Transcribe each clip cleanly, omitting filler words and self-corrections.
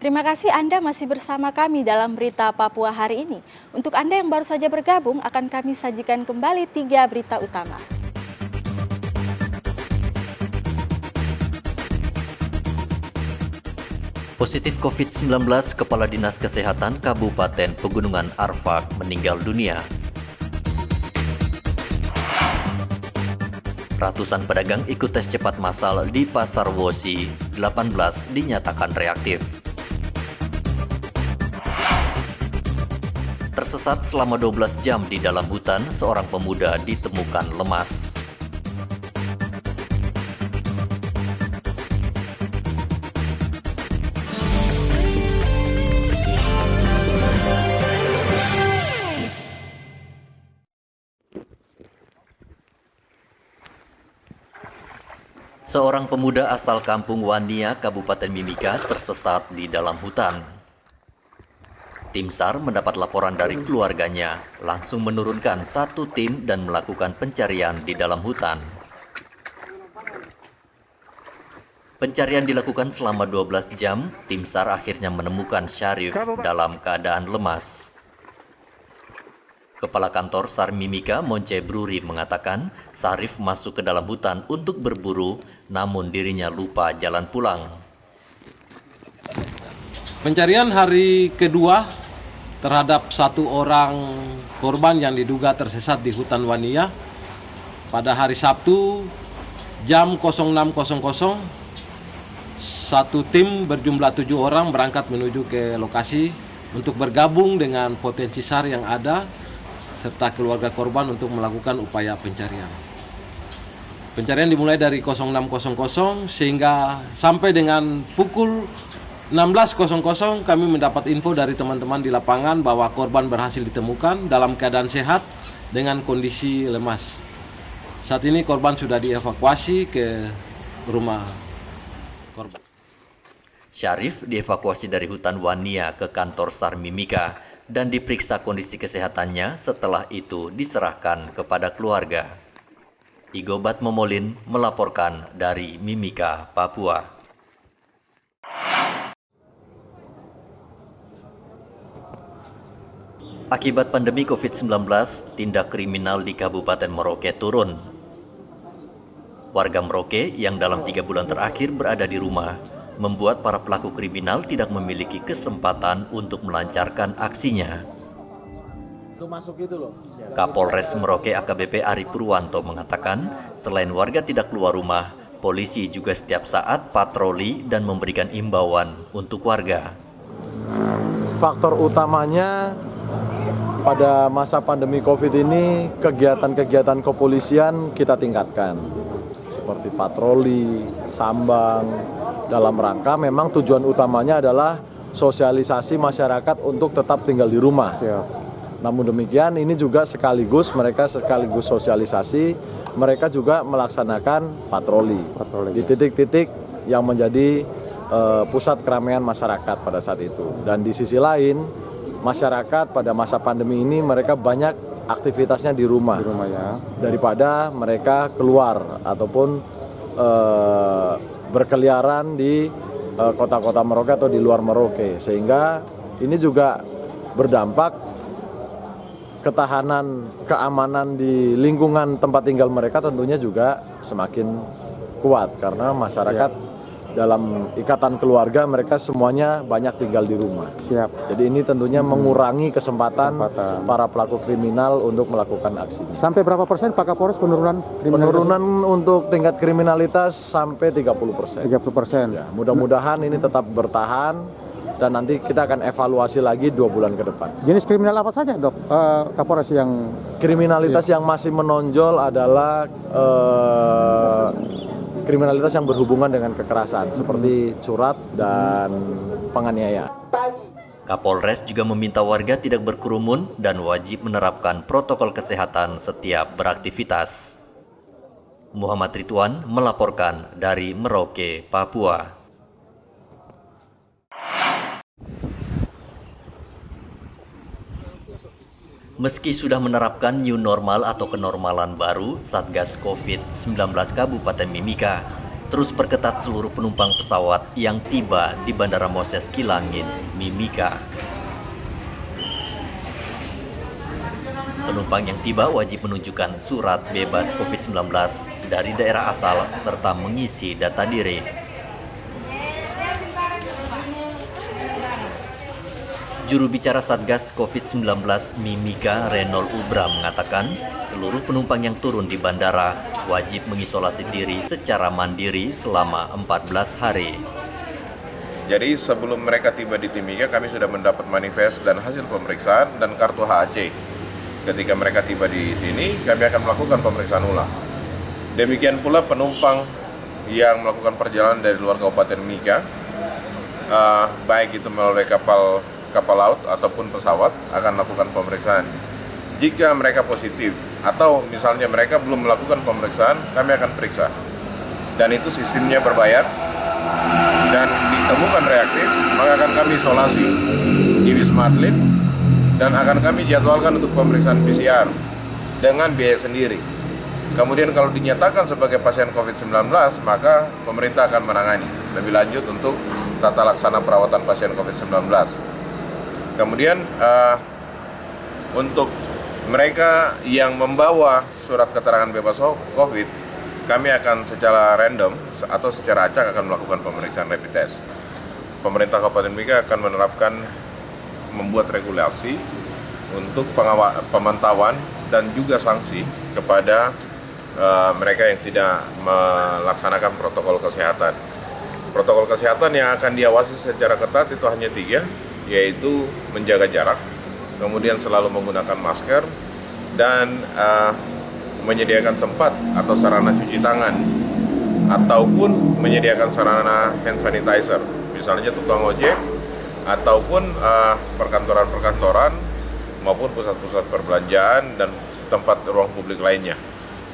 Terima kasih Anda masih bersama kami dalam Berita Papua hari ini. Untuk Anda yang baru saja bergabung, akan kami sajikan kembali 3 berita utama. Positif COVID-19, Kepala Dinas Kesehatan Kabupaten Pegunungan Arfak meninggal dunia. Ratusan pedagang ikut tes cepat massal di Pasar Wosi, 18 dinyatakan reaktif. Tersesat selama 12 jam di dalam hutan, seorang pemuda ditemukan lemas. Seorang pemuda asal Kampung Wania, Kabupaten Mimika, tersesat di dalam hutan. Tim SAR mendapat laporan dari keluarganya, langsung menurunkan 1 tim dan melakukan pencarian di dalam hutan. Pencarian dilakukan selama 12 jam, tim SAR akhirnya menemukan Syarif dalam keadaan lemas. Kepala Kantor SAR Mimika, Monce Bruri, mengatakan Syarif masuk ke dalam hutan untuk berburu, namun dirinya lupa jalan pulang. Pencarian hari kedua terhadap 1 orang korban yang diduga tersesat di hutan Wania pada hari Sabtu jam 06.00, 1 tim berjumlah 7 orang berangkat menuju ke lokasi untuk bergabung dengan potensi SAR yang ada serta keluarga korban untuk melakukan upaya pencarian. Pencarian dimulai dari 06.00 sehingga sampai dengan pukul 16.00 kami mendapat info dari teman-teman di lapangan bahwa korban berhasil ditemukan dalam keadaan sehat dengan kondisi lemas. Saat ini korban sudah dievakuasi ke rumah korban. Syarif dievakuasi dari hutan Wania ke kantor SAR Mimika dan diperiksa kondisi kesehatannya, setelah itu diserahkan kepada keluarga. Igobat Momolin melaporkan dari Mimika, Papua. Akibat pandemi COVID-19, tindak kriminal di Kabupaten Merauke turun. Warga Merauke yang dalam 3 bulan terakhir berada di rumah membuat para pelaku kriminal tidak memiliki kesempatan untuk melancarkan aksinya. Kapolres Merauke AKBP Ari Purwanto mengatakan, selain warga tidak keluar rumah, polisi juga setiap saat patroli dan memberikan imbauan untuk warga. Faktor utamanya pada masa pandemi COVID ini, kegiatan-kegiatan kepolisian kita tingkatkan. Seperti patroli, sambang, dalam rangka memang tujuan utamanya adalah sosialisasi masyarakat untuk tetap tinggal di rumah. Namun demikian ini juga sekaligus sosialisasi, mereka juga melaksanakan patroli. Di titik-titik yang menjadi pusat keramaian masyarakat pada saat itu. Dan di sisi lain, masyarakat pada masa pandemi ini mereka banyak aktivitasnya di rumah ya. Daripada mereka keluar ataupun berkeliaran di kota-kota Merauke atau di luar Merauke, sehingga ini juga berdampak ketahanan keamanan di lingkungan tempat tinggal mereka tentunya juga semakin kuat karena masyarakat dalam ikatan keluarga mereka semuanya banyak tinggal di rumah. Jadi ini tentunya mengurangi kesempatan para pelaku kriminal untuk melakukan aksi. Sampai berapa persen Pak Kapolres penurunan kriminalitas? Penurunan untuk tingkat kriminalitas sampai 30%. 30%. Ya, mudah-mudahan ini tetap bertahan dan nanti kita akan evaluasi lagi 2 bulan ke depan. Jenis kriminal apa saja, Dok? Kapolres yang kriminalitas yang masih menonjol adalah kriminalitas yang berhubungan dengan kekerasan seperti curat dan penganiayaan. Kapolres juga meminta warga tidak berkerumun dan wajib menerapkan protokol kesehatan setiap beraktivitas. Muhammad Ridwan melaporkan dari Merauke, Papua. Meski sudah menerapkan new normal atau kenormalan baru, Satgas COVID-19 Kabupaten Mimika terus perketat seluruh penumpang pesawat yang tiba di Bandara Moses Kilangin, Mimika. Penumpang yang tiba wajib menunjukkan surat bebas COVID-19 dari daerah asal serta mengisi data diri. Juru bicara Satgas COVID-19 Mimika, Renol Ubra, mengatakan seluruh penumpang yang turun di bandara wajib mengisolasi diri secara mandiri selama 14 hari. Jadi sebelum mereka tiba di Timika, kami sudah mendapat manifest dan hasil pemeriksaan dan kartu HAC. Ketika mereka tiba di sini, kami akan melakukan pemeriksaan ulang. Demikian pula penumpang yang melakukan perjalanan dari luar Kabupaten Mimika, baik itu melalui kapal laut ataupun pesawat, akan melakukan pemeriksaan. Jika mereka positif atau misalnya mereka belum melakukan pemeriksaan, kami akan periksa. Dan itu sistemnya berbayar dan ditemukan reaktif, maka akan kami isolasi di Wisma Atlet dan akan kami jadwalkan untuk pemeriksaan PCR dengan biaya sendiri. Kemudian kalau dinyatakan sebagai pasien COVID-19, maka pemerintah akan menangani lebih lanjut untuk tata laksana perawatan pasien COVID-19. Kemudian untuk mereka yang membawa surat keterangan bebas COVID, kami akan secara random atau secara acak akan melakukan pemeriksaan rapid test. Pemerintah Kabupaten Mimika akan membuat regulasi untuk pemantauan dan juga sanksi kepada mereka yang tidak melaksanakan protokol kesehatan. Protokol kesehatan yang akan diawasi secara ketat itu hanya 3, yaitu menjaga jarak, kemudian selalu menggunakan masker, dan menyediakan tempat atau sarana cuci tangan, ataupun menyediakan sarana hand sanitizer, misalnya tukang ojek, ataupun perkantoran-perkantoran, maupun pusat-pusat perbelanjaan dan tempat ruang publik lainnya.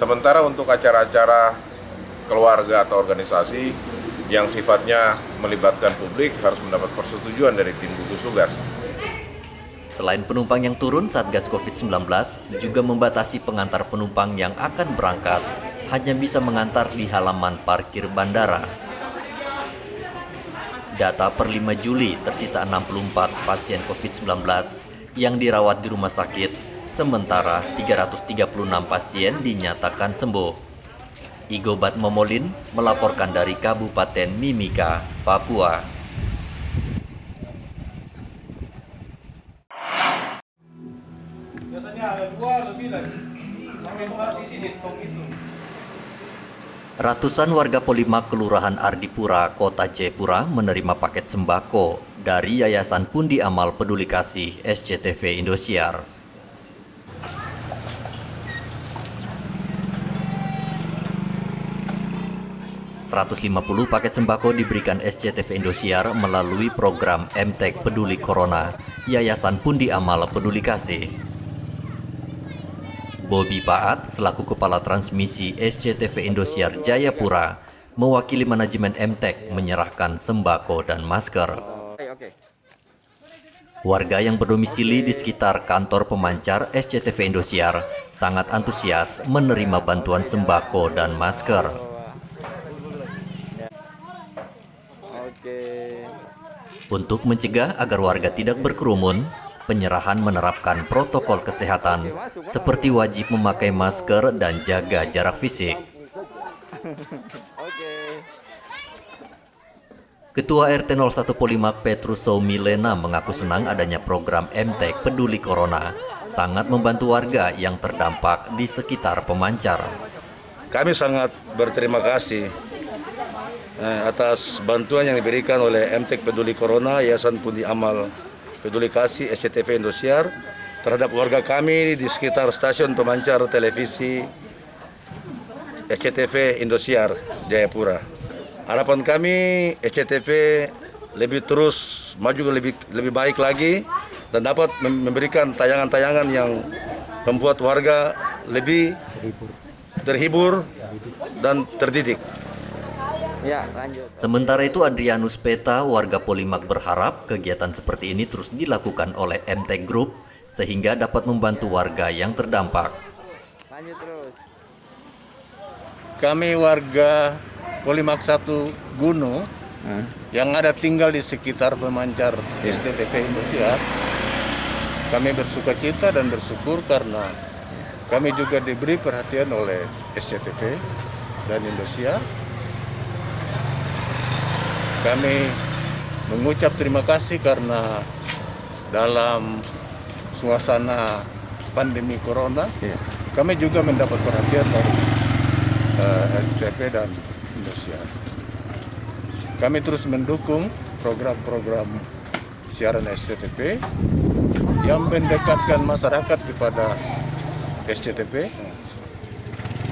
Sementara untuk acara-acara keluarga atau organisasi yang sifatnya melibatkan publik harus mendapat persetujuan dari tim gugus tugas. Selain penumpang yang turun, Satgas COVID-19 juga membatasi pengantar penumpang yang akan berangkat hanya bisa mengantar di halaman parkir bandara. Data per 5 Juli tersisa 64 pasien COVID-19 yang dirawat di rumah sakit, sementara 336 pasien dinyatakan sembuh. Igobat Momolin melaporkan dari Kabupaten Mimika, Papua. Ratusan warga Polimak Kelurahan Ardipura, Kota Jayapura menerima paket sembako dari Yayasan Pundi Amal Peduli Kasih SCTV Indosiar. 150 paket sembako diberikan SCTV Indosiar melalui program MTEK Peduli Corona, Yayasan Pundi Amal Peduli Kasih. Bobi Paat, selaku Kepala Transmisi SCTV Indosiar Jayapura, mewakili manajemen MTEK menyerahkan sembako dan masker. Warga yang berdomisili di sekitar kantor pemancar SCTV Indosiar sangat antusias menerima bantuan sembako dan masker. Untuk mencegah agar warga tidak berkerumun, penyerahan menerapkan protokol kesehatan seperti wajib memakai masker dan jaga jarak fisik. Ketua RT 01 Polimak Petrus Soumilena mengaku senang adanya program MTEK Peduli Corona, sangat membantu warga yang terdampak di sekitar pemancar. Kami sangat berterima kasih atas bantuan yang diberikan oleh MTEK Peduli Corona, Yayasan Pundi Amal Peduli Kasih SCTV Indosiar terhadap warga kami di sekitar stasiun pemancar televisi SCTV Indosiar Jayapura. Harapan kami SCTV lebih terus maju lebih baik lagi dan dapat memberikan tayangan-tayangan yang membuat warga lebih terhibur dan terdidik. Ya, lanjut. Sementara itu Adrianus Peta, warga Polimak, berharap kegiatan seperti ini terus dilakukan oleh MTEK Group sehingga dapat membantu warga yang terdampak. Lanjut terus. Kami warga Polimak 1 Gunung yang ada tinggal di sekitar pemancar STTV Indosiar. Kami bersuka cita dan bersyukur karena kami juga diberi perhatian oleh SCTV dan Indosiar. Kami mengucap terima kasih karena dalam suasana pandemi corona, kami juga mendapat perhatian dari SCTV dan Indosiar. Kami terus mendukung program-program siaran SCTV yang mendekatkan masyarakat kepada SCTV,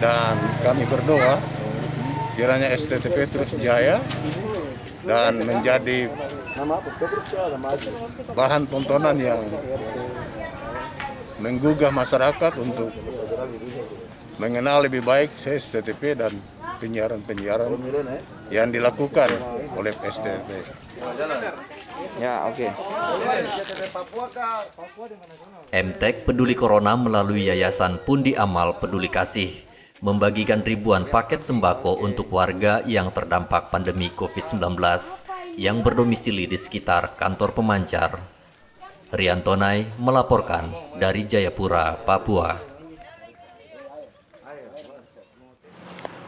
dan kami berdoa kiranya SCTV terus jaya dan menjadi bahan tontonan yang menggugah masyarakat untuk mengenal lebih baik SCTV dan penyiaran-penyiaran yang dilakukan oleh SCTV. Ya, oke. MTEK Peduli Corona melalui Yayasan Pundi Amal Peduli Kasih membagikan ribuan paket sembako untuk warga yang terdampak pandemi COVID-19 yang berdomisili di sekitar kantor pemancar. Riantonai melaporkan dari Jayapura, Papua.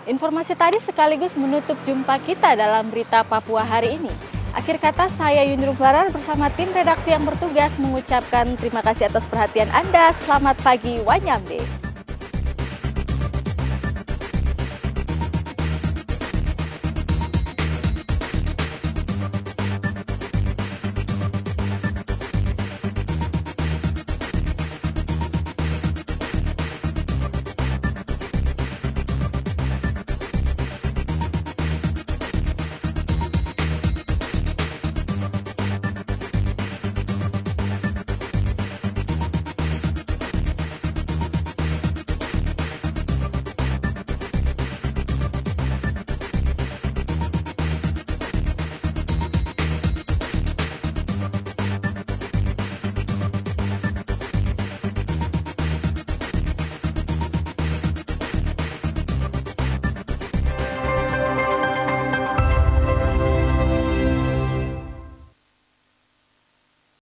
Informasi tadi sekaligus menutup jumpa kita dalam berita Papua hari ini. Akhir kata, saya Yunir Barar bersama tim redaksi yang bertugas mengucapkan terima kasih atas perhatian Anda. Selamat pagi, Wanyambe.